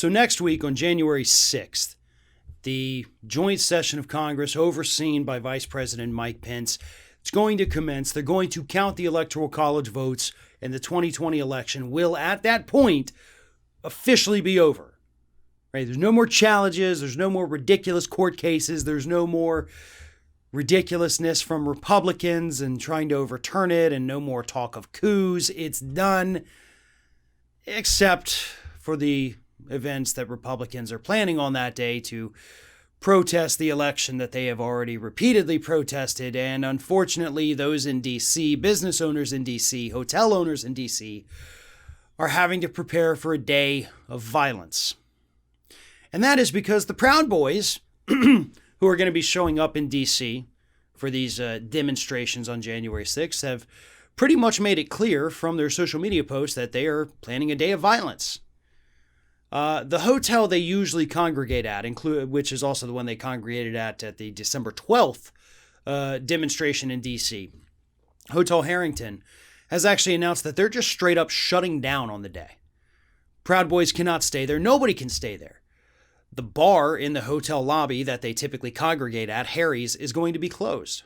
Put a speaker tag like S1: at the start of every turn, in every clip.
S1: So next week on January 6th, the joint session of Congress overseen by Vice President Mike Pence, it's going to commence. They're going to count the Electoral College votes, and the 2020 election will, at that point, officially be over. Right? There's no more challenges. There's no more ridiculous court cases. There's no more ridiculousness from Republicans and trying to overturn it, and no more talk of coups. It's done, except for the events that Republicans are planning on that day to protest the election that they have already repeatedly protested. And unfortunately, those in D.C., business owners in D.C., hotel owners in D.C., are having to prepare for a day of violence. And that is because the Proud Boys, who are going to be showing up in D.C. for these demonstrations on January 6th, have pretty much made it clear from their social media posts that they are planning a day of violence. The hotel they usually congregate at, which is also the one they congregated at the December 12th demonstration in D.C., Hotel Harrington, has actually announced that they're just straight up shutting down on the day. Proud Boys cannot stay there. Nobody can stay there. The bar in the hotel lobby that they typically congregate at, Harry's, is going to be closed.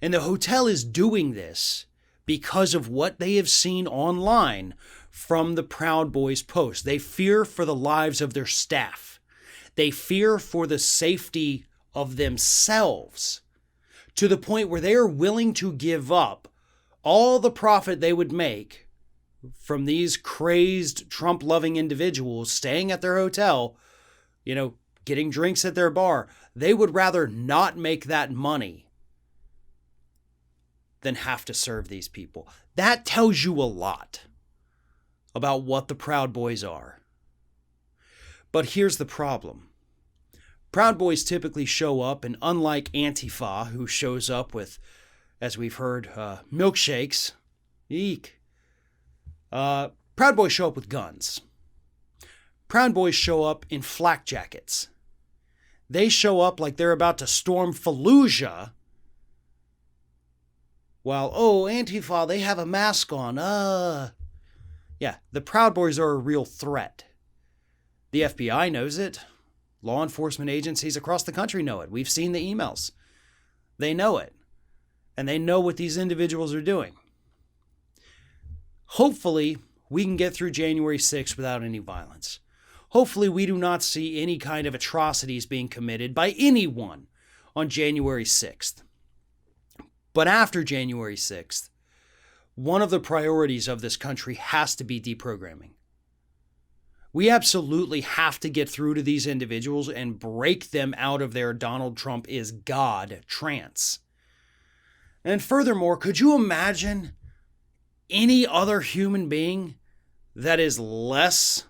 S1: And the hotel is doing this because of what they have seen online from the Proud Boys post. They fear for the lives of their staff. They fear for the safety of themselves, to the point where they are willing to give up all the profit they would make from these crazed Trump-loving individuals staying at their hotel, getting drinks at their bar. They would rather not make that money than have to serve these people. That tells you a lot about what the Proud Boys are. But here's the problem. Proud Boys typically show up, and unlike Antifa, who shows up with, as we've heard, milkshakes, eek. Proud Boys show up with guns. Proud Boys show up in flak jackets. They show up like they're about to storm Fallujah, while, Antifa, they have a mask on. Yeah, the Proud Boys are a real threat. The FBI knows it. Law enforcement agencies across the country know it. We've seen the emails. They know it. And they know what these individuals are doing. Hopefully, we can get through January 6th without any violence. Hopefully, we do not see any kind of atrocities being committed by anyone on January 6th. But after January 6th, one of the priorities of this country has to be deprogramming. We absolutely have to get through to these individuals and break them out of their Donald Trump is God trance. And furthermore, could you imagine any other human being that is less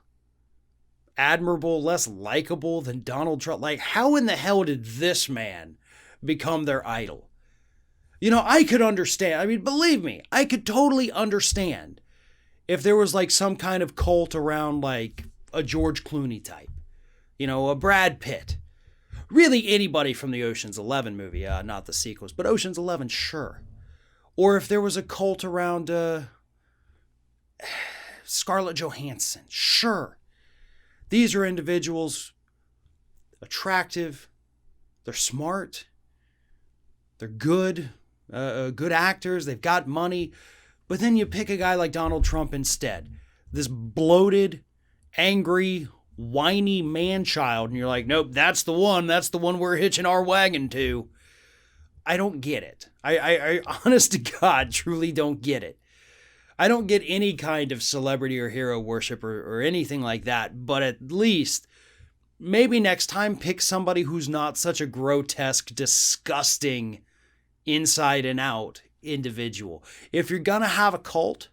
S1: admirable, less likable than Donald Trump? Like, how in the hell did this man become their idol? I could understand. Believe me, I could totally understand if there was like some kind of cult around like a George Clooney type, a Brad Pitt, really anybody from the Ocean's 11 movie, not the sequels, but Ocean's 11, sure. Or if there was a cult around Scarlett Johansson, sure. These are individuals, attractive, they're smart, they're good actors, they've got money, but then you pick a guy like Donald Trump instead. This bloated, angry, whiny man-child, and you're like, nope, that's the one we're hitching our wagon to. I don't get it. I honest to God, truly don't get it. I don't get any kind of celebrity or hero worship or anything like that, but at least maybe next time pick somebody who's not such a grotesque, disgusting, inside and out individual. If you're gonna have a cult,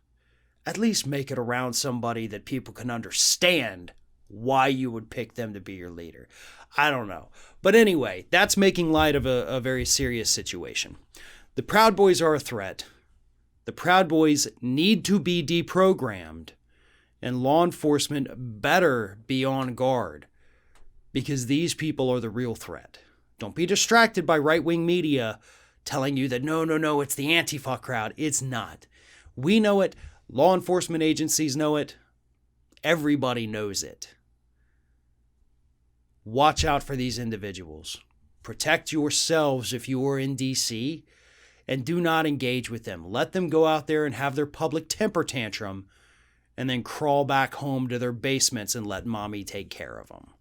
S1: at least make it around somebody that people can understand why you would pick them to be your leader. I don't know. But anyway, that's making light of a very serious situation. The Proud Boys are a threat. The Proud Boys need to be deprogrammed, and law enforcement better be on guard, because these people are the real threat. Don't be distracted by right-wing media telling you that no, it's the Antifa crowd. It's not. We know it. Law enforcement agencies know it. Everybody knows it. Watch out for these individuals. Protect yourselves if you are in D.C., and do not engage with them. Let them go out there and have their public temper tantrum and then crawl back home to their basements and let mommy take care of them.